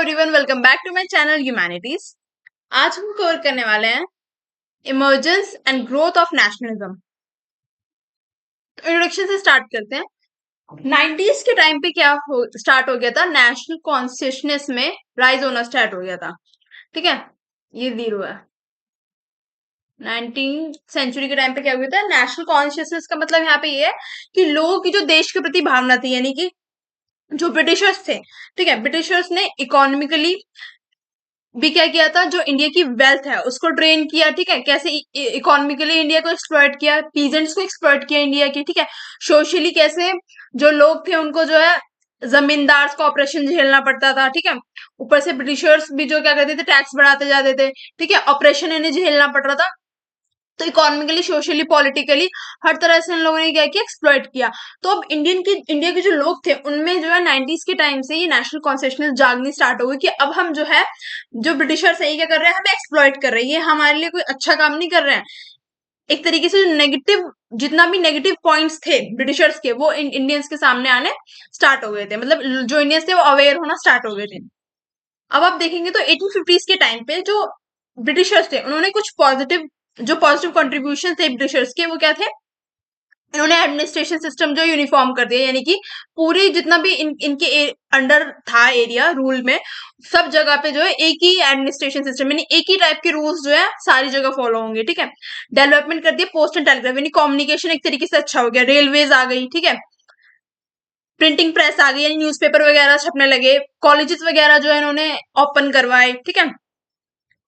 Everyone, welcome back to my channel humanities. आज हम cover करने वाले हैं emergence and growth of nationalism. Introduction से स्टार्ट करते हैं। 90s के टाइम पे क्या स्टार्ट हो गया था, नेशनल कॉन्शियसनेस में राइज होना स्टार्ट हो गया था। ठीक है, ये जीरो है। 19th सेंचुरी के टाइम पे क्या हुआ था, नेशनल कॉन्शियसनेस का मतलब यहाँ पे ये है कि लोगों की जो देश के प्रति भावना थी, यानी कि जो ब्रिटिशर्स थे, ठीक है, ब्रिटिशर्स ने इकोनॉमिकली भी क्या किया था, जो इंडिया की वेल्थ है उसको ड्रेन किया। ठीक है, कैसे इकोनॉमिकली इंडिया को एक्सप्लॉइट किया, पीजेंट्स को एक्सप्लॉइट किया इंडिया की। ठीक है, सोशली कैसे जो लोग थे उनको जो है जमींदार को ऑपरेशन झेलना पड़ता था। ठीक है, ऊपर से ब्रिटिशर्स भी जो क्या करते थे, टैक्स बढ़ाते जाते थे। ठीक है, ऑपरेशन इन्हें झेलना पड़ रहा था। तो इकोनॉमिकली, सोशली, पॉलिटिकली हर तरह से इन लोगों ने क्या किया, एक्सप्लॉइट किया। तो अब इंडिया के जो लोग थे उनमें जो है 90s के टाइम से ये नेशनल कॉन्शियसनेस जागनी स्टार्ट हो गई कि अब हम जो है, जो ब्रिटिशर्स है ये क्या कर रहे हैं, हमें एक्सप्लॉइट कर रहे हैं, ये हमारे लिए कोई अच्छा काम नहीं कर रहे हैं। एक तरीके से जो नेगेटिव, जितना भी नेगेटिव पॉइंट्स थे ब्रिटिशर्स के, वो इंडियंस के सामने आने स्टार्ट हो गए थे। मतलब जो इंडियंस थे वो अवेयर होना स्टार्ट हो गए थे। अब आप देखेंगे तो 1850s के टाइम पे जो ब्रिटिशर्स थे उन्होंने कुछ पॉजिटिव, जो पॉजिटिव कंट्रीब्यूशन थे ब्रिटिशर्स के, वो क्या थे, इन्होंने एडमिनिस्ट्रेशन सिस्टम जो यूनिफॉर्म कर दिया। यानी कि पूरी जितना भी इनके अंडर था एरिया रूल में, सब जगह पे जो है एक ही एडमिनिस्ट्रेशन सिस्टम, यानी एक ही टाइप के रूल्स जो है सारी जगह फॉलो होंगे। ठीक है, डेवलपमेंट कर दिया पोस्ट एंड टेलीग्राफ, यानी कम्युनिकेशन एक तरीके से अच्छा हो गया, रेलवेज आ गई। ठीक है, प्रिंटिंग प्रेस आ गई, यानी न्यूज़पेपर वगैरह छपने लगे, कॉलेजेस वगैरह जो है इन्होंने ओपन करवाए। ठीक है,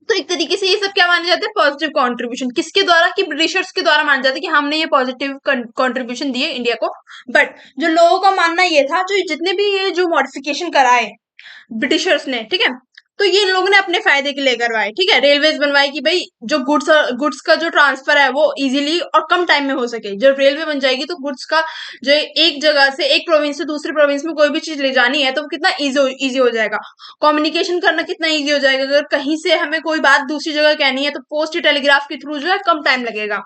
तो एक तरीके से ये सब क्या माने जाते हैं, पॉजिटिव कंट्रीब्यूशन। किसके द्वारा, कि ब्रिटिशर्स के द्वारा माना जाता है कि हमने ये पॉजिटिव कंट्रीब्यूशन दिए इंडिया को। बट जो लोगों का मानना ये था, जो जितने भी ये जो मॉडिफिकेशन कराए ब्रिटिशर्स ने, ठीक है, तो ये इन लोगों ने अपने फायदे के लिए करवाए। ठीक है, रेलवेज बनवाई कि भाई जो गुड्स का जो ट्रांसफर है वो इजीली और कम टाइम में हो सके। जब रेलवे बन जाएगी तो गुड्स का जो एक जगह से, एक प्रोविंस से दूसरी प्रोविंस में कोई भी चीज ले जानी है तो वो कितना इजी हो जाएगा। कम्युनिकेशन करना कितना इजी हो जाएगा। अगर कहीं से हमें कोई बात दूसरी जगह कहनी है तो पोस्ट या टेलीग्राफ के थ्रू जो है कम टाइम लगेगा।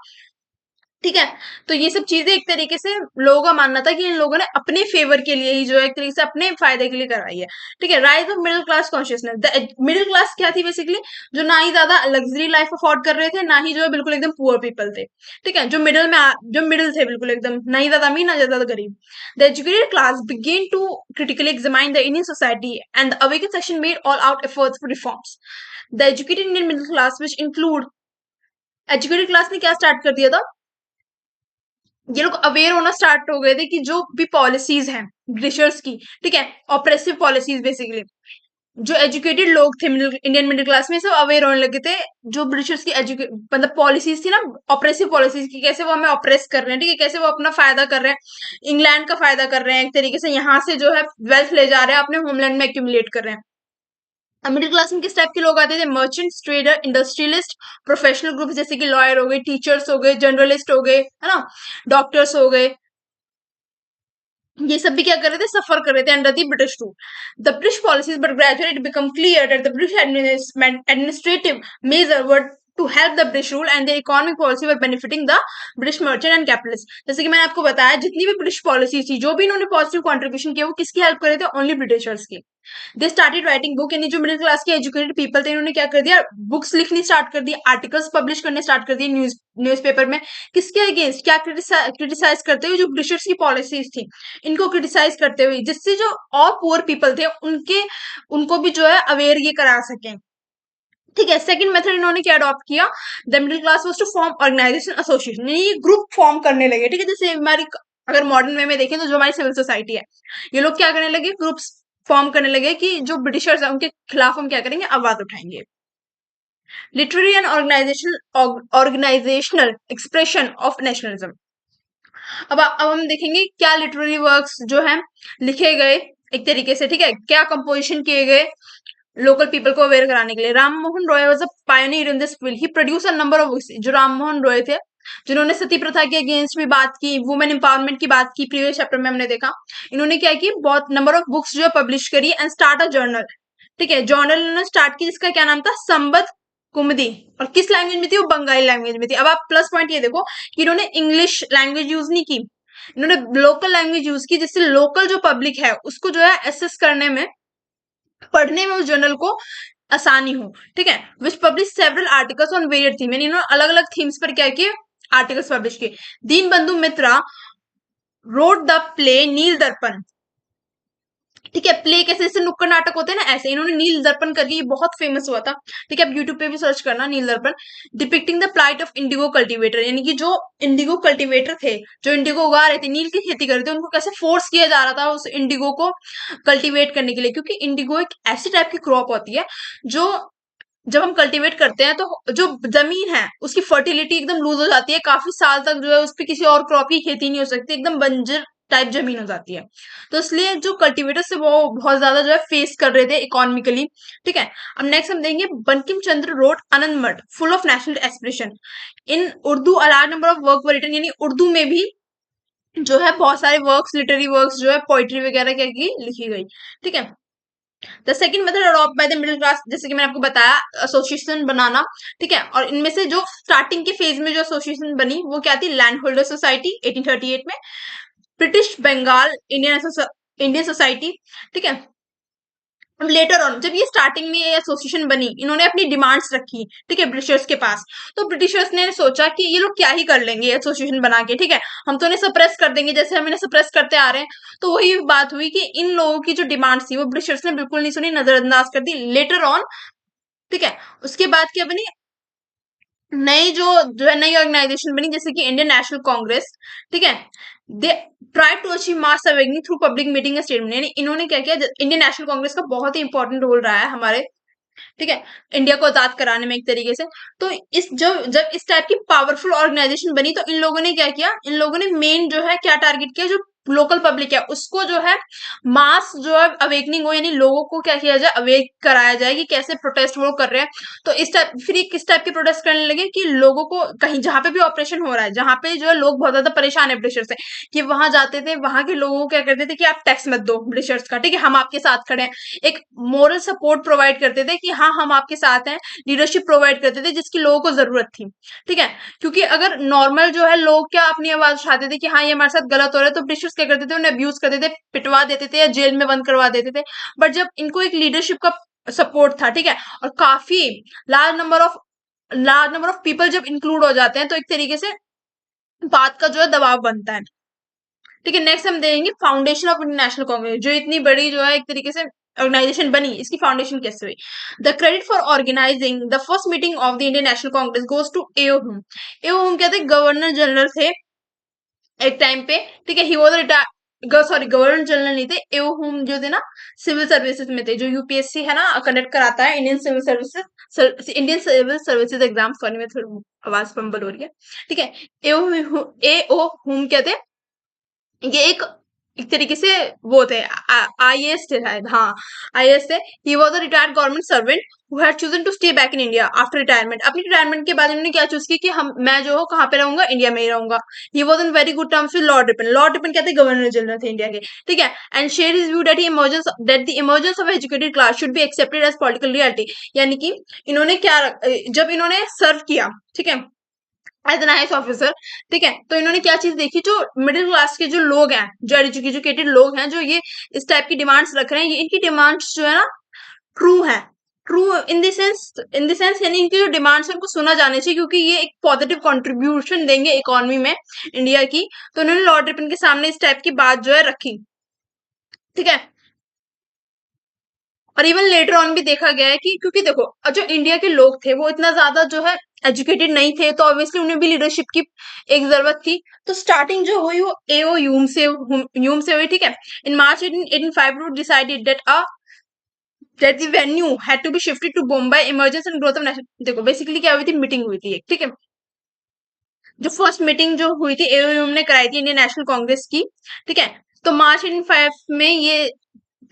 ठीक है, तो ये सब चीजें एक तरीके से लोगों का मानना था कि इन लोगों ने अपने फेवर के लिए ही जो है, एक तरीके से अपने फायदे के लिए करवाई है। ठीक है, rise of middle class consciousness. Middle class क्या थी बेसिकली, जो ना ही ज्यादा लग्जरी लाइफ अफोर्ड कर रहे थे, ना ही जो है बिल्कुल एकदम पुअर पीपल थे। ठीक है, जो मिडिल में जो मिडिल थे बिल्कुल एकदम, ना ही ज्यादा अमीर ना ज्यादा गरीब। The educated class begin to critically examine the Indian society and the awaken section made all out efforts for reforms. The educated Indian middle class which include, educated class ने क्या स्टार्ट कर दिया था, ये लोग अवेयर होना start हो गए थे कि जो भी पॉलिसीज हैं ब्रिटिशर्स की, ठीक है, ऑपरेसिव पॉलिसीज बेसिकली, जो एजुकेटेड लोग थे इंडियन मिडिल क्लास में, सब अवेयर होने लगे थे जो ब्रिटिशर्स की मतलब पॉलिसीज थी ना, ऑपरेसिव पॉलिसीज की, कैसे वो हमें ऑपरेस कर रहे हैं। ठीक है, कैसे वो अपना फायदा कर रहे हैं, इंग्लैंड का फायदा कर रहे हैं, एक तरीके से यहाँ से जो है वेल्थ ले जा रहे हैं, अपने होमलैंड में एक्यूमुलेट कर रहे हैं। मिडिल क्लास में किस टाइप के लोग आते थे, merchants, trader, industrialist, professional group जैसे कि लॉयर हो गए, टीचर्स हो गए, जर्नलिस्ट हो गए, है ना, डॉक्टर्स हो गए, ये सब भी क्या कर रहे थे, सफर कर रहे थे under the British rule. The British policies but gradually it become clear that the British administrative measure were to help the British rule and the economic policy were benefiting the British merchant and capitalist. जैसे कि मैंने आपको बताया, जितनी भी British policy थी, जो भी इन्होंने पॉजिटिव कंट्रीब्यूशन किया, वो किसकी हेल्प कर रहे थे, ओनली ब्रिटिशर्स की। दे स्टार्टेड राइटिंग बुक, यानी जो मिडिल क्लास के एजुकेटेड पीपल थे इन्होंने क्या कर दिया, बुक्स लिखनी स्टार्ट कर दी, आर्टिकल्स पब्लिश करने स्टार्ट कर दिए न्यूज़पेपर में। किसके अगेंस्ट, क्या क्रिटिसाइज करते हुए, जो ब्रिटिशर्स की पॉलिसीज थी इनको क्रिटिसाइज करते हुए, जिससे जो और पुअर पीपल थे उनको भी जो है अवेयर ये करा सकें। ठीक है, सेकंड मेथड इन्होंने क्या अडॉप्ट किया, the middle class was to form organisation association, ये ग्रुप फॉर्म करने लगे। ठीक है, जैसे हमारी, अगर मॉडर्न वे में देखें तो जो हमारी सिविल सोसाइटी है, ये लोग क्या करने लगे, ग्रुप्स फॉर्म करने लगे कि जो ब्रिटिशर्स है उनके खिलाफ हम क्या करेंगे, आवाज उठाएंगे। Literary and organisational expression of nationalism. अब हम देखेंगे क्या लिटरेरी वर्क्स जो है लिखे गए एक तरीके से, ठीक है, क्या कंपोजिशन किए गए लोकल पीपल को अवेयर कराने के लिए। Ram Mohan Roy was a Pioneer in this field, he produce a number of books. जो राम मोहन रॉय थे, जिन्होंने सती प्रथा के अगेंस्ट भी बात की, वुमेन एम्पावरमेंट की बात की, प्रीवियस चैप्टर में हमने देखा, इन्होंने क्या की, बहुत नंबर ऑफ बुक्स जो है पब्लिश करी एंड स्टार्ट अ जर्नल। ठीक है, जर्नल इन्होंने स्टार्ट की जिसका क्या नाम था, संबद कुमुदी, और किस लैंग्वेज में थी, वो बंगाली लैंग्वेज में थी। अब आप प्लस पॉइंट ये देखो कि इन्होंने इंग्लिश लैंग्वेज यूज नहीं की, इन्होंने लोकल लैंग्वेज यूज की, जिससे लोकल जो पब्लिक है उसको जो है एसेस करने में पढ़ने में उस जर्नल को आसानी हो, ठीक है। Which publish several articles on varied theme, यानी इन्होंने अलग अलग थीम्स पर क्या किए, आर्टिकल्स पब्लिश किए। दीन बंधु मित्रा रोड द प्ले नील दर्पण, ठीक है। प्ले कैसे, जैसे नुक्कड़ नाटक होते हैं ना, ऐसे इन्होंने नील दर्पण करके, ये बहुत फेमस हुआ था, ठीक है। आप यूट्यूब पे भी सर्च करना Nil Darpan. Depicting the plight of indigo cultivator, यानी कि जो इंडिगो कल्टीवेटर थे, जो इंडिगो उगा रहे थे, नील की खेती कर रहे थे, उनको कैसे फोर्स किया जा रहा था उस इंडिगो को कल्टीवेट करने के लिए, क्योंकि इंडिगो एक ऐसी टाइप की क्रॉप होती है जो जब हम कल्टीवेट करते हैं तो जो जमीन है उसकी फर्टिलिटी एकदम लूज हो जाती है, काफी साल तक जो है उस पर किसी और क्रॉप की खेती नहीं हो सकती, एकदम बंजर टाइप जमीन हो जाती है। तो इसलिए जो कल्टीवेटर से वो बहुत ज्यादा जो है फेस कर रहे थे इकोनॉमिकली, ठीक है। अब नेक्स्ट हम देंगे Bankim Chandra wrote Anand Math full of national aspiration in Urdu, a large number of work were written, यानी उर्दू में भी जो है बहुत सारे वर्क्स, लिटरेरी वर्क्स जो है, पोइट्री वगैरह क्या की लिखी गई, ठीक है। The second method adopt by the middle class, जैसे कि मैंने आपको बताया, एसोसिएशन बनाना, ठीक है। और इनमें से जो स्टार्टिंग के फेज में जो एसोसिएशन बनी वो क्या थी, लैंड होल्डर सोसाइटी 1838 में, ब्रिटिश बंगाल इंडियन सोसाइटी, ठीक है। अब लेटर ऑन जब ये स्टार्टिंग में ये एसोसिएशन बनी, इन्होंने अपनी डिमांड्स रखी, ठीक है, ब्रिटिशर्स के पास। तो ब्रिटिशर्स ने सोचा कि ये लोग क्या ही कर लेंगे एसोसिएशन बना के, ठीक है, हम तो इन्हें सप्रेस कर देंगे जैसे हम इन्हें सप्रेस करते आ रहे हैं। तो वही बात हुई कि इन लोगों की जो डिमांड्स थी वो ब्रिटिशर्स ने बिल्कुल नहीं सुनी, नजरअंदाज कर दी लेटर ऑन, ठीक है। उसके बाद क्या बनी, नई जो है नई ऑर्गेनाइजेशन बनी, जैसे कि इंडियन नेशनल कांग्रेस, ठीक है। They try to achieve mass awakening through public meeting statement, यानी इन्होंने क्या किया, इंडियन नेशनल कांग्रेस का बहुत ही इंपॉर्टेंट रोल रहा है हमारे, ठीक है, इंडिया को आजाद कराने में एक तरीके से। तो इस जब जब इस टाइप की पावरफुल ऑर्गेनाइजेशन बनी तो इन लोगों ने क्या किया, इन लोगों ने मेन जो है क्या टारगेट किया, जो लोकल पब्लिक है उसको जो है मास जो है अवेकनिंग हो, यानी लोगों को क्या किया जाए, अवेक कराया जाए कि कैसे प्रोटेस्ट वो कर रहे हैं। तो इस टाइप फिर किस टाइप के प्रोटेस्ट करने लगे कि लोगों को कहीं जहां पे भी ऑपरेशन हो रहा है, जहां पे जो है लोग बहुत ज्यादा परेशान है ब्रिटिशर से, कि वहां जाते थे, वहां के लोगों को क्या करते थे कि आप टैक्स मत दो ब्रिटिशर्स का, ठीक है, हम आपके साथ खड़े हैं। एक मोरल सपोर्ट प्रोवाइड करते थे कि हाँ हम आपके साथ हैं, लीडरशिप प्रोवाइड करते थे जिसकी लोगों को जरूरत थी, ठीक है। क्योंकि अगर नॉर्मल जो है लोग क्या अपनी आवाज उठाते थे कि हाँ ये हमारे साथ गलत हो रहा है, तो ब्रिटिशर्स क्या करते थे, उन्हें अब्यूज करते थे, पिटवा देते थे या जेल में बंद करवा देते थे। बट जब इनको एक लीडरशिप का सपोर्ट था, ठीक है, और काफी large number of large number of people जब इंक्लूड हो जाते हैं तो एक तरीके से बात का जो है दबाव बनता है, ठीक है। नेक्स्ट हम देखेंगे फाउंडेशन ऑफ इंटरनेशनल कांग्रेस, जो इतनी बड़ी जो है एक तरीके से ऑर्गेनाइजेशन बनी, इसकी फाउंडेशन कैसे हुई। The credit for organizing the first meeting of the Indian national Congress goes to A O Hume. A O हुम कहते हैं गवर्नर जनरल थे एक टाइम पे, ठीक है। He was retire, sorry governor general नहीं थे, एओ हुम जो थे ना सिविल सर्विसेज में थे, जो यूपीएससी है ना कंडक्ट कराता है, Indian civil services, Indian civil services exam, sorry मैं थोड़ी आवाज पंबल हो रही है, ठीक है। एओ हुम कहते हैं, ये एक तरीके से वो थे आईएएस थे शायद, हाँ आईएएस थे। He was a retired government servant who had chosen to stay back in India after retirement. अपनी रिटायरमेंट के बाद इन्होंने क्या चूज की कि हम मैं जो हूँ कहाँ पे रहूंगा, इंडिया में ही रहूंगा। He was in very good terms with lord Ripon, lord Ripon कहते हैं गवर्नर जनरल थे इंडिया के, ठीक है। And share his view that the emergence of educated class should be accepted as political reality, यानी कि इन्होंने क्या जब इन्होंने सर्व किया, ठीक है, एज एन आईएएस ऑफिसर, ठीक है, तो इन्होंने क्या चीज देखी, जो मिडिल क्लास के जो लोग हैं, जो एजुकेटेड लोग हैं, जो ये इस टाइप की डिमांड्स रख रहे हैं, ये इनकी डिमांड्स जो है ना ट्रू है, ट्रू इन द सेंस यानी इनकी जो डिमांड्स है उनको सुना जाना चाहिए, क्योंकि ये एक पॉजिटिव कंट्रीब्यूशन देंगे इकोनॉमी में इंडिया की। तो उन्होंने लॉर्ड रिपन के सामने इस टाइप की बात जो है रखी, ठीक है। और इवन लेटर ऑन भी देखा गया है कि क्योंकि देखो जो इंडिया के लोग थे वो इतना ज्यादा जो है एजुकेटेड नहीं थे, तो ऑब्वियसली उन्हें भी लीडरशिप की एक जरूरत थी। तो स्टार्टिंग जो हुई वो एओ यूम से हुई, ठीक है। In March 1885 route decided that the venue had to be shifted to Bombay, emergency and growth of national. देखो बेसिकली क्या हुई थी, मीटिंग हुई थी एक, ठीक है। जो फर्स्ट मीटिंग जो हुई थी एओ यूम ने कराई थी इंडियन नेशनल कांग्रेस की, ठीक है। तो मार्च 1885 में ये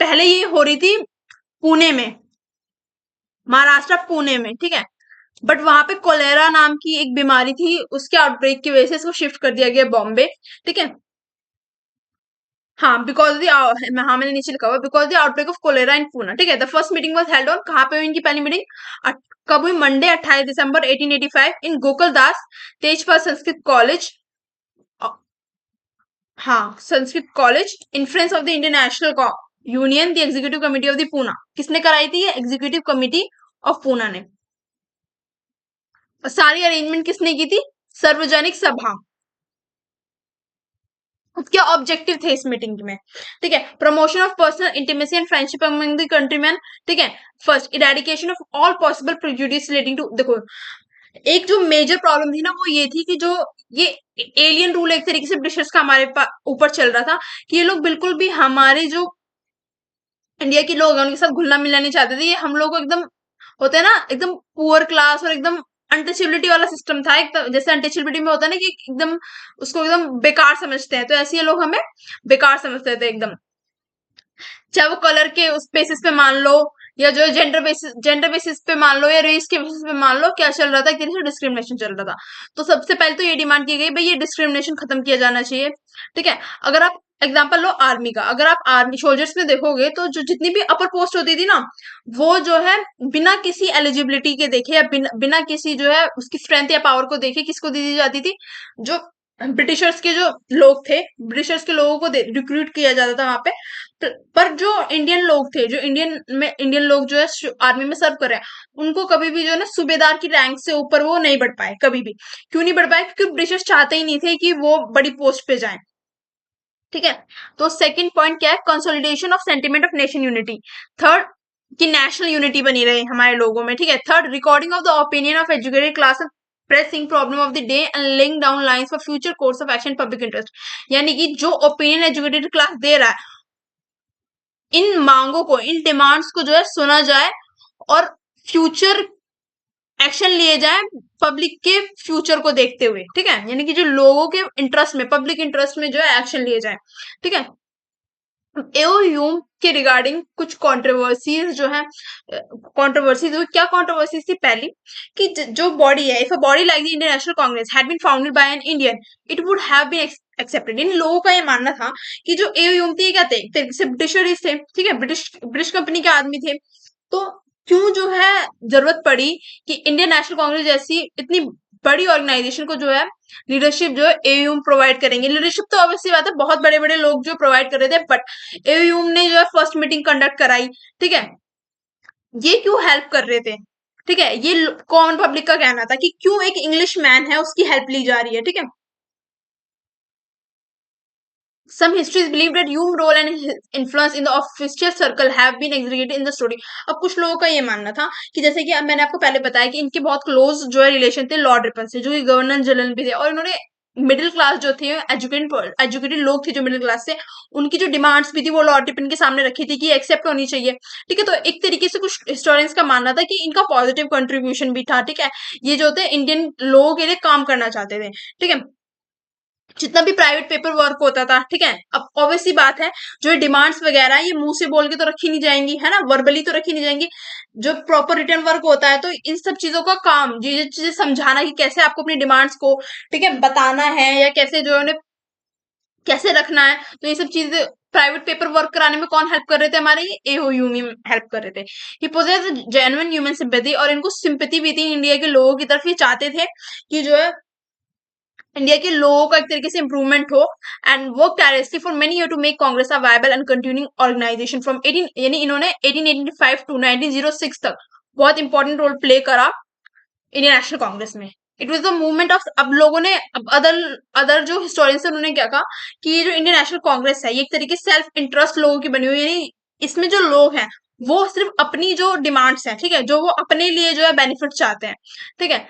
पहले ये हो रही थी पुणे में, महाराष्ट्र पुणे में, ठीक है। बट वहां पे कोलेरा नाम की एक बीमारी थी, उसके आउटब्रेक की वजह से इसको शिफ्ट कर दिया गया बॉम्बे, ठीक है। हाँ बिकॉज द हाँ मैंने नीचे लिखा हुआ because the outbreak of cholera in Pune, ठीक है। The first meeting was held on, कहाँ पे हुई इनकी पहली मीटिंग, कब हुई, Monday 28 December 1885 in Gokul Das Tejpal Sanskrit college, हाँ Sanskrit college in friends of the Indian National Union the executive committee of the Poona, किसने कराई थी? ये एग्जीक्यूटिव कमिटी ऑफ पूना ने। और सारी अरेंजमेंट किसने की थी? सार्वजनिक सभा। क्या ऑब्जेक्टिव थे इस मीटिंग में? ठीक है, promotion of personal intimacy and friendship among the countryman. ठीक है, first eradication of all possible prejudice relating to, देखो एक जो मेजर प्रॉब्लम थी ना वो ये थी कि जो ये एलियन रूल एक तरीके से ब्रिटिशर्स का हमारे ऊपर चल रहा था, कि ये लोग बिल्कुल भी हमारे जो इंडिया के लोग हैं उनके साथ घुलना मिलना नहीं चाहते थे। ये हम लोग को एकदम होता है ना, एकदम पुअर क्लास और एकदम अनटचेबिलिटी वाला सिस्टम था, एकदम जैसे अनटचेबिलिटी में होता है ना कि एकदम उसको एकदम बेकार समझते हैं, तो ऐसे ये लोग हमें बेकार समझते थे एकदम, चाहे वो कलर के उस बेसिस पे मान लो, या जो जेंडर बेसिस पे मान लो, या रेस के बेसिस पे मान लो, क्या चल रहा था, एक तरीके से डिस्क्रिमिनेशन चल रहा था। तो सबसे पहले तो ये डिमांड की गई भाई ये डिस्क्रिमिनेशन खत्म किया जाना चाहिए। ठीक है, अगर आप एग्जाम्पल लो आर्मी का, अगर आप आर्मी सोल्जर्स में देखोगे तो जो जितनी भी अपर पोस्ट होती थी ना, वो जो है बिना किसी एलिजिबिलिटी के देखे या बिना किसी जो है उसकी स्ट्रेंथ या पावर को देखे किसको दी दी जाती थी? जो ब्रिटिशर्स के जो लोग थे, ब्रिटिशर्स के लोगों को रिक्रूट किया जाता था वहां पे। पर जो इंडियन लोग थे, जो इंडियन लोग जो है आर्मी में सर्व कर रहे हैं, उनको कभी भी जो है ना सूबेदार की रैंक से ऊपर वो नहीं बढ़ पाए कभी भी। क्यों नहीं बढ़ पाए? क्योंकि ब्रिटिशर्स चाहते ही नहीं थे कि वो बड़ी पोस्ट पे जाएं। ठीक है, तो सेकंड पॉइंट क्या है? Consolidation of sentiment of nation unity. Third, कि नेशनल यूनिटी बनी रहे हमारे लोगों में। ठीक है, third, recording of the opinion of educated class and pressing problem of the day and laying down lines for future course of action public interest. यानी कि जो ओपिनियन एजुकेटेड क्लास दे रहा है, इन मांगों को, इन डिमांड्स को जो है सुना जाए और फ्यूचर एक्शन लिए जाए पब्लिक के फ्यूचर को देखते हुए। ठीक है, यानी कि जो लोगों के इंटरेस्ट में, पब्लिक इंटरेस्ट में जो है एक्शन लिए जाए। ठीक है, एओयूम के रिगार्डिंग कुछ कंट्रोवर्सीज जो है, कंट्रोवर्सीज हुई। क्या कंट्रोवर्सीज थी? पहली कि जो बॉडी है, if a body like the Indian national Congress had been founded by an Indian, it would have been accepted. इन लोगों का ये मानना था कि जो एओयूम थे, क्या थे? एक तरीके से ब्रिटिशर्स थे। ठीक है, ब्रिटिश ब्रिटिश कंपनी के आदमी थे। तो क्यों जो है जरूरत पड़ी कि इंडियन नेशनल कांग्रेस जैसी इतनी बड़ी ऑर्गेनाइजेशन को जो है लीडरशिप जो है एयूम प्रोवाइड करेंगे? लीडरशिप तो ऑब्वियसली बात है, बहुत बड़े बड़े लोग जो प्रोवाइड कर रहे थे, बट एयूम ने जो है फर्स्ट मीटिंग कंडक्ट कराई। ठीक है, ये क्यों हेल्प कर रहे थे? ठीक है, ये कॉमन पब्लिक का कहना था कि क्यों एक इंग्लिश मैन है उसकी हेल्प ली जा रही है। ठीक है, some histories believe that Hume's role and his influence in the official circle have been exaggerated in the story। अब कुछ लोगों का ये मानना था कि जैसे कि अब मैंने आपको पहले बताया कि इनके बहुत क्लोज जो है रिलेशन थे लॉर्ड रिपन से, जो कि गवर्नर जनरल भी थे, और इन्होंने मिडिल क्लास जो थे, एजुकेटेड लोग थे जो मिडिल क्लास से, उनकी जो डिमांड्स भी थी वो लॉर्ड रिपन के सामने रखी थी कि एक्सेप्ट होनी चाहिए। ठीक है, तो एक तरीके से कुछ हिस्टोरियंस का मानना था कि इनका पॉजिटिव कंट्रीब्यूशन भी था। ठीक है, ये जो थे इंडियन लोगों के लिए काम करना चाहते थे। ठीक है, जितना भी प्राइवेट पेपर वर्क होता था। ठीक है, अब ऑब्वियसली बात है जो डिमांड्स वगैरह ये मुंह से बोल के तो रखी नहीं जाएंगी, है ना, वर्बली तो रखी नहीं जाएंगी। जो प्रॉपर रिटर्न वर्क होता है, तो इन सब चीजों का काम, ये चीजें समझाना कि कैसे आपको अपनी डिमांड्स को, ठीक है, बताना है, या कैसे जो है उन्हें कैसे रखना है, तो ये सब चीजें प्राइवेट पेपर वर्क कराने में कौन हेल्प कर रहे थे? हमारे ये एओयू में हेल्प कर रहे थे। ही पोजेस जेन्युइन ह्यूमन सिंपैथी, और इनको सिंपैथी भी थी इंडिया के लोगों की तरफ। ये चाहते थे कि जो है इंडिया के लोगों का एक तरीके से इंप्रूवमेंट हो, and work tirelessly for many year to make Congress a viable and continuing organization from 18, यानी इन्होंने 1885 टू 1906 तक बहुत इंपॉर्टेंट रोल प्ले करा इंडियन नेशनल कांग्रेस में। It was the movement of, अब लोगों ने, अब अदर अदर जो हिस्टोरियंस है उन्होंने क्या कहा कि ये जो इंडियन नेशनल कांग्रेस है ये एक तरीके से सेल्फ इंटरेस्ट लोगों की बनी हुई है, यानी इसमें जो लोग हैं वो सिर्फ अपनी जो डिमांड्स है, ठीक है, जो वो अपने लिए जो है बेनिफिट चाहते हैं। ठीक है,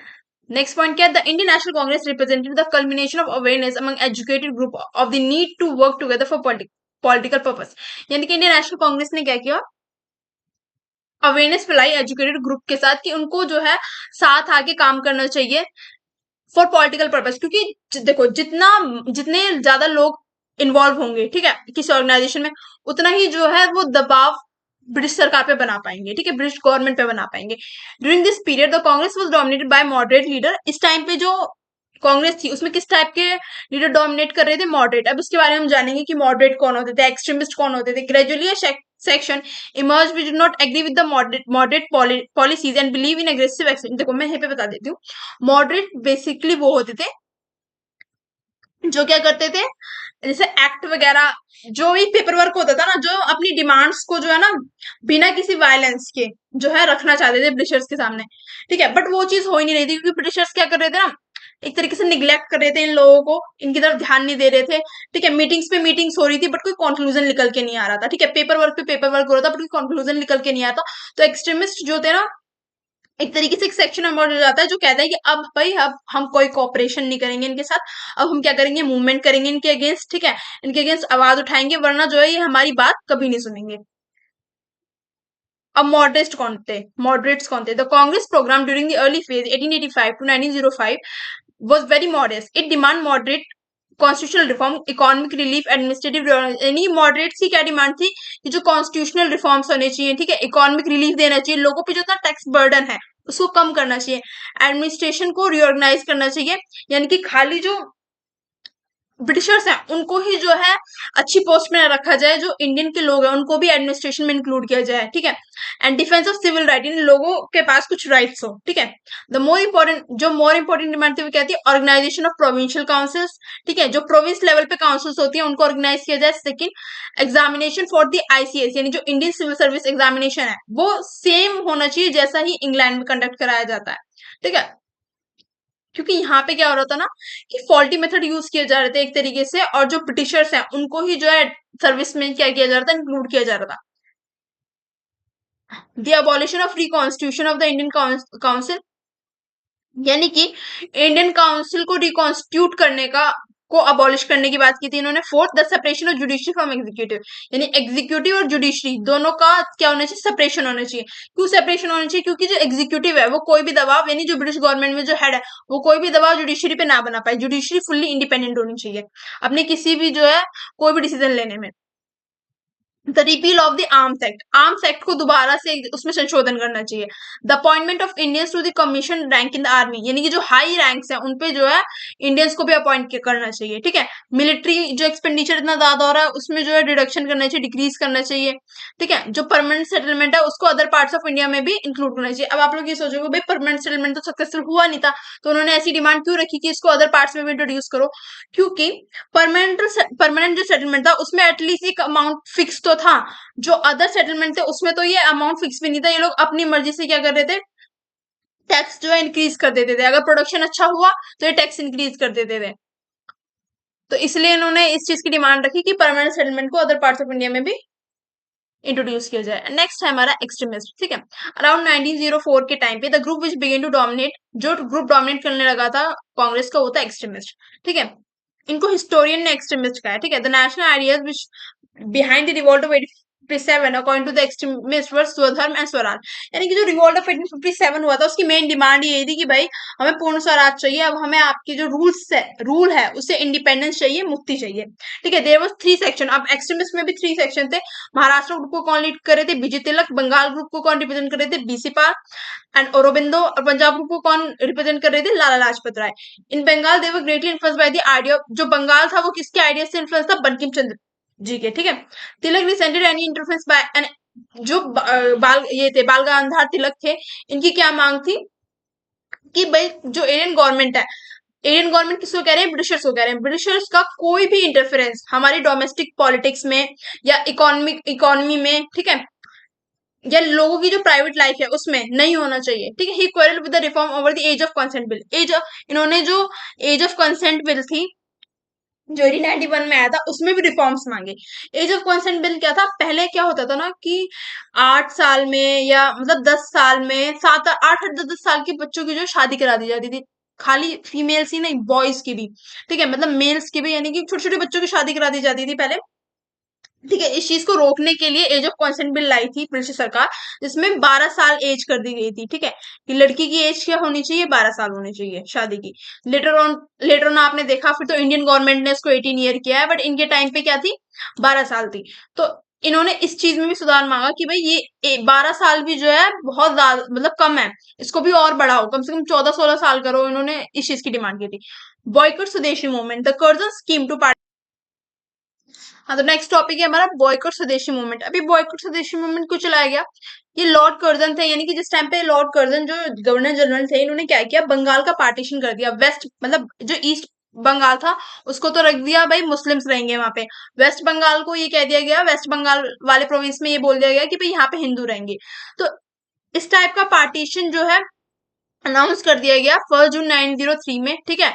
नेक्स्ट पॉइंट क्या है? The Indian national Congress represented the culmination of awareness among educated group of the need to work together for political purpose. यानी कि इंडियन नेशनल कांग्रेस ने क्या किया? अवेयरनेस फैलाई एजुकेटेड ग्रुप के साथ कि उनको जो है साथ आके काम करना चाहिए फॉर पॉलिटिकल पर्पस। क्योंकि देखो जितने ज्यादा लोग इन्वॉल्व होंगे, ठीक है, किसी ऑर्गेनाइजेशन में, उतना ही जो है वो दबाव ब्रिटिश सरकार पे बना पाएंगे, ठीक है, ब्रिटिश गवर्नमेंट पे बना पाएंगे। During this period the Congress was dominated by moderate leader. इस टाइम पे जो कांग्रेस थी उसमें किस टाइप के लीडर डोमिनेट कर रहे थे? मॉडरेट। अब इसके बारे में हम जानेंगे कि मॉडरेट कौन होते थे, एक्सट्रीमिस्ट कौन होते थे। Gradually section emerge which do not agree with the moderate policies and believe in aggressive action. देखो मैं यहाँ पे बता देती हूँ, मॉडरेट बेसिकली वो होते थे जो क्या करते थे, जैसे एक्ट वगैरह, जो भी पेपर वर्क होता था ना, जो अपनी डिमांड्स को जो है ना बिना किसी वायलेंस के जो है रखना चाहते थे ब्रिटिशर्स के सामने। ठीक है, बट वो चीज हो ही नहीं रही थी, क्योंकि ब्रिटिशर्स क्या कर रहे थे ना, एक तरीके से निग्लेक्ट कर रहे थे इन लोगों को, इनकी तरफ ध्यान नहीं दे रहे थे। ठीक है, मीटिंग्स पे मीटिंग्स हो रही थी, बट कोई कंक्लूजन निकल के नहीं आ रहा था। ठीक है, पेपर वर्क पे पेपर वर्क हो रहा था, बट कोई कंक्लूजन निकल के नहीं आता। तो एक्सट्रीमिस्ट जो थे ना, एक तरीके से एक सेक्शन अमाउंट हो जाता है जो कहता है कि अब भाई अब हम कोई कॉपरेशन नहीं करेंगे इनके साथ, अब हम क्या करेंगे, मूवमेंट करेंगे इनके अगेंस्ट। ठीक है, इनके अगेंस्ट आवाज उठाएंगे, वरना जो है ये हमारी बात कभी नहीं सुनेंगे। अब मॉडरेट्स कौन थे? मॉडरेट्स कौन थे? The Congress programme during the early phase 1885 to 1905 was very modest. It demand moderate constitutional reform, economic relief, administrative, यानी मॉडरेट्स की क्या डिमांड थी कि जो कॉन्स्टिट्यूशनल रिफॉर्म्स होने चाहिए, ठीक है, इकोनॉमिक रिलीफ देना चाहिए, लोगों पे जो इतना टैक्स बर्डन है उसको कम करना चाहिए, एडमिनिस्ट्रेशन को रिओर्गेनाइज करना चाहिए, यानी कि खाली जो ब्रिटिशर्स हैं उनको ही जो है अच्छी पोस्ट में रखा जाए, जो इंडियन के लोग हैं उनको भी एडमिनिस्ट्रेशन में इंक्लूड किया जाए। ठीक है, and defence of civil right, इन लोगों के पास कुछ राइट्स हो। ठीक है, द मोर इंपॉर्टेंट, जो मोर इंपॉर्टेंट डिमांड थी वो क्या थी? Organisation of provincial councils. ठीक है, जो प्रोविंस लेवल पे काउंसिल्स होती है उनको ऑर्गेनाइज किया जाए। Second, examination for the ICS, यानी जो इंडियन सिविल सर्विस एग्जामिनेशन है वो सेम होना चाहिए जैसा ही इंग्लैंड में कंडक्ट कराया जाता है। ठीक है, क्योंकि यहाँ पे क्या हो रहा था ना कि फॉल्टी मेथड यूज किए जा रहे थे एक तरीके से, और जो ब्रिटिशर्स हैं उनको ही जो है सर्विस में क्या किया जा रहा था, इंक्लूड किया जा रहा था। The abolition of free constitution of the Indian council, यानी कि इंडियन काउंसिल को रिकॉन्स्टिट्यूट करने का, को अबॉलिश करने की बात की थी इन्होंने। Fourth, the separation of judiciary from executive, यानी एग्जीक्यूटिव और जुडिशरी दोनों का क्या होना चाहिए? सेपरेशन होना चाहिए। क्यों सेपरेशन होना चाहिए? क्योंकि जो एग्जीक्यूटिव है वो कोई भी दबाव, यानी जो ब्रिटिश गवर्नमेंट में जो हेड है वो कोई भी दबाव जुडिशरी पे ना बना पाए। जुडिशरी फुल्ली इंडिपेंडेंट होनी चाहिए अपने किसी भी जो है कोई भी डिसीजन लेने में। The repeal of the Arms Act, Arms Act को दोबारा से उसमें संशोधन करना चाहिए। The appointment of Indians to the commission rank in the army, यानी कि जो हाई रैंक्स हैं उनपे जो है इंडियंस को भी अपॉइंट करना चाहिए। ठीक है, मिलिट्री जो एक्सपेंडिचर इतना ज्यादा हो रहा है उसमें जो है डिडक्शन करना चाहिए, डिक्रीज करना चाहिए। ठीक है, जो परमानेंट सेटलमेंट है उसको अदर पार्ट्स ऑफ इंडिया में भी इंक्लूड करना चाहिए। अब आप लोग ये सोचोगे भाई परमानेंट सेटलमेंट तो सक्सेसफुल हुआ नहीं था, तो उन्होंने ऐसी डिमांड क्यों रखी कि इसको अदर पार्ट्स में भी इंट्रोड्यूस करो? क्योंकि परमानेंट परमानेंट जो सेटलमेंट था उसमें एटलीस्ट एक अमाउंट फिक्स तो था, जो अदर सेटलमेंट थे उसमें तो ये अमाउंट फिक्स भी नहीं था। ये लोग अपनी मर्जी से क्या कर रहे थे? टैक्स जो है इंक्रीज कर देते थे। अगर प्रोडक्शन अच्छा हुआ तो ये टैक्स इंक्रीज कर देते थे। तो इसलिए इन्होंने इस चीज की डिमांड रखी कि परमानेंट सेटलमेंट को अदर पार्ट्स ऑफ इंडिया में भी इंट्रोड्यूस किया जाए। नेक्स्ट है हमारा एक्सट्रीमिस्ट। ठीक है, अराउंड 1904 के टाइम पे the group which began to dominate, जो ग्रुप डोमिनेट करने लगा था कांग्रेस का, वो था एक्सट्रीमिस्ट। ठीक है, इनको हिस्टोरियन ने एक्सट्रीमिस्ट कहा है। ठीक है, the national ideas which behind the revolt of 1857 according to the extremist were swadharma and Swaraj, यानी कि जो रिवॉल्ट ऑफ 1857 हुआ था उसकी मेन डिमांड ये थी कि भाई हमें पूर्ण स्वराज चाहिए, अब हमें आपके जो रूल है उससे इंडिपेंडेंस चाहिए, मुक्ति चाहिए। ठीक है, देयर वाज 3 सेक्शन। अब एक्सट्रीमिस्ट में भी 3 सेक्शन थे। महाराष्ट्र ग्रुप को कौन लीड कर रहे थे? बीजे तिलक। बंगाल ग्रुप को कौन रिप्रेजेंट कर रहे थे? BC Pal and Aurobindo. और पंजाब ग्रुप को कौन रिप्रेजेंट कर रहे थे? Lala Lajpat Rai. In Bengal they were greatly influenced by the idea, जो बंगाल था वो किसके आइडिया से इन्फ्लुएंस था? बंकिम चंद्र जी के। ठीक है, Tilak resented any interference by an, जो बाल ये थे बाल गंगाधर तिलक थे, इनकी क्या मांग थी कि भाई जो इंडियन गवर्नमेंट है, इंडियन गवर्नमेंट किसको कह रहे हैं? ब्रिटिशर्स को कह रहे हैं। ब्रिटिशर्स का कोई भी इंटरफेरेंस हमारी डोमेस्टिक पॉलिटिक्स में या इकोनॉमी में, ठीक है, या लोगों की जो प्राइवेट लाइफ है उसमें नहीं होना चाहिए। ठीक है, he quarrel with the reform over the age of consent bill. इन्होंने जो एज ऑफ कंसेंट बिल थी जो 1891 में आया था उसमें भी रिफॉर्म्स मांगे। एज ऑफ कंसेंट बिल क्या था? पहले क्या होता था ना कि 8 साल में या मतलब 10 साल में, 7 8 10 10 साल के बच्चों की जो शादी करा दी जाती थी, खाली फीमेल्स ही नहीं बॉयज की भी। ठीक है, मतलब मेल्स की भी, यानी कि छोटे छोटे बच्चों की शादी करा दी जाती थी पहले। ठीक है, इस चीज को रोकने के लिए एज ऑफ कंसेंट बिल लाई थी ब्रिटिश सरकार, जिसमें 12 साल एज कर दी गई थी। ठीक है, कि लड़की की एज क्या होनी चाहिए? 12 साल होनी चाहिए शादी की। लेटर ऑन आपने देखा फिर तो इंडियन गवर्नमेंट ने इसको 18 ईयर किया है, बट इनके टाइम पे क्या थी? 12 साल थी। तो इन्होंने इस चीज में भी सुधार मांगा कि भाई ये 12 साल भी जो है बहुत ज्यादा मतलब कम है, इसको भी और बढ़ाओ, कम से कम 14 16 साल करो। इन्होंने इस चीज की डिमांड की थी। Boycott swadeshi movement, the Curzon scheme too. हाँ, तो नेक्स्ट टॉपिक है हमारा बॉयकॉट स्वदेशी मूवमेंट। अभी बॉयकॉट स्वदेशी मूवमेंट क्यों चलाया गया? ये लॉर्ड कर्जन थे, यानी कि जिस टाइम पे लॉर्ड कर्जन जो गवर्नर जनरल थे, इन्होंने क्या किया? बंगाल का पार्टीशन कर दिया। वेस्ट मतलब जो ईस्ट बंगाल था, उसको तो रख दिया भाई मुस्लिम्स रहेंगे वहां पे। वेस्ट बंगाल को ये कह दिया गया, वेस्ट बंगाल वाले प्रोविंस में ये बोल दिया गया कि भाई यहाँ पे हिंदू रहेंगे। तो इस टाइप का पार्टीशन जो है अनाउंस कर दिया गया 1 जून 1903 में, ठीक है।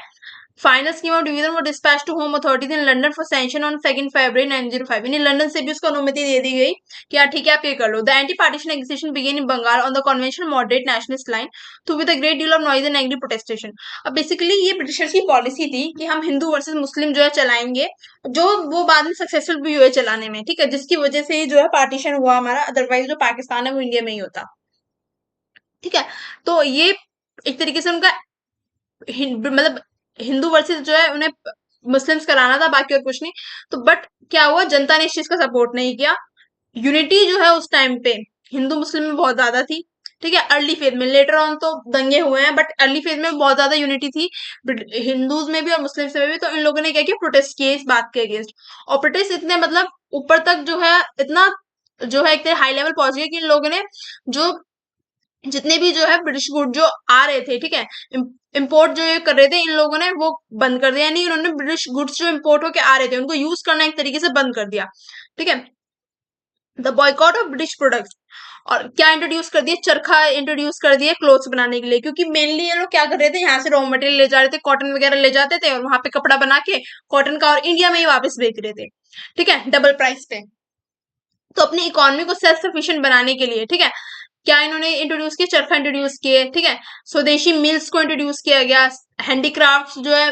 फाइनल स्कीम ऑफ डिवीजन वो dispatch to home authorities in London for sanction on 2 February 1905। यानी लंदन से भी उसको अनुमति दे दी गई कि हाँ ठीक है आप ये कर लो। The anti partition agitation began in Bengal on the conventional moderate nationalist line too with a great deal of noise and angry protestation. अब बेसिकली ये ब्रिटिशर्स की पॉलिसी थी कि हम हिंदू वर्सेस मुस्लिम जो है चलाएंगे, जो वो बाद में सक्सेसफुल भी हुए चलाने में, ठीक है, जिसकी वजह से ही जो है पार्टीशन हुआ हमारा, अदरवाइज जो पाकिस्तान है वो इंडिया में ही होता, ठीक है। तो ये एक तरीके से उनका मतलब हिंदू वर्सेस जो है उन्हें मुस्लिम्स कराना था, बाकी और कुछ नहीं। तो बट क्या हुआ, जनता ने इस चीज का सपोर्ट नहीं किया। यूनिटी जो है उस टाइम पे हिंदू मुस्लिम में बहुत ज्यादा थी, ठीक है। अर्ली फेज में, लेटर ऑन तो दंगे हुए हैं, बट अर्ली फेज में बहुत ज्यादा यूनिटी थी हिंदूज में भी और मुस्लिम्स में भी। तो इन लोगों ने क्या किया, प्रोटेस्ट किए इस बात के अगेंस्ट। और प्रोटेस्ट इतने मतलब ऊपर तक जो है, इतना जो है एक हाई लेवल पहुंच गया कि इन लोगों ने जो जितने भी जो है ब्रिटिश गुड जो आ रहे थे, ठीक है, इम्पोर्ट जो ये कर रहे थे, इन लोगों ने वो बंद कर दिया। यानी इन्होंने ब्रिटिश गुड्स जो इम्पोर्ट होके आ रहे थे उनको यूज करना एक तरीके से बंद कर दिया, ठीक है। The boycott of British products. और क्या इंट्रोड्यूस कर दिया, चरखा इंट्रोड्यूस कर दिया क्लोथ्स बनाने के लिए, क्योंकि मेनली ये लोग क्या कर रहे थे, यहाँ से रॉ मटेरियल ले जा रहे थे, कॉटन वगैरह ले जाते थे और वहां पे कपड़ा बना के कॉटन का और इंडिया में ही वापस बेच रहे थे, ठीक है, डबल प्राइस पे। तो अपनी इकोनॉमी को सेल्फ सफिशिएंट बनाने के लिए, ठीक है, क्या इन्होंने इंट्रोड्यूस किया, चरखा इंट्रोड्यूस किए, ठीक है। स्वदेशी मिल्स को इंट्रोड्यूस किया गया, हैंडीक्राफ्ट जो है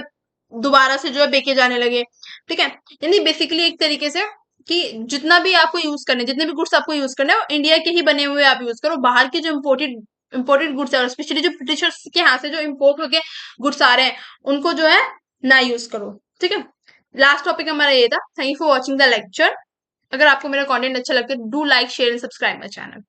दोबारा से जो है बेचे जाने लगे, ठीक है। यानी बेसिकली एक तरीके से कि जितना भी आपको यूज करने, जितने भी गुड्स आपको यूज करने हैं वो इंडिया के ही बने हुए आप यूज करो। बाहर के जो इम्पोर्टेड गुड्स है, और स्पेशली जो ब्रिटिशर्स के हाथ से जो इम्पोर्ट होके गुड्स आ रहे हैं उनको जो है ना यूज करो, ठीक है। लास्ट टॉपिक हमारा ये था। Thank you for watching the lecture. अगर आपको मेरा कंटेंट अच्छा लगता है, do like share and subscribe my channel.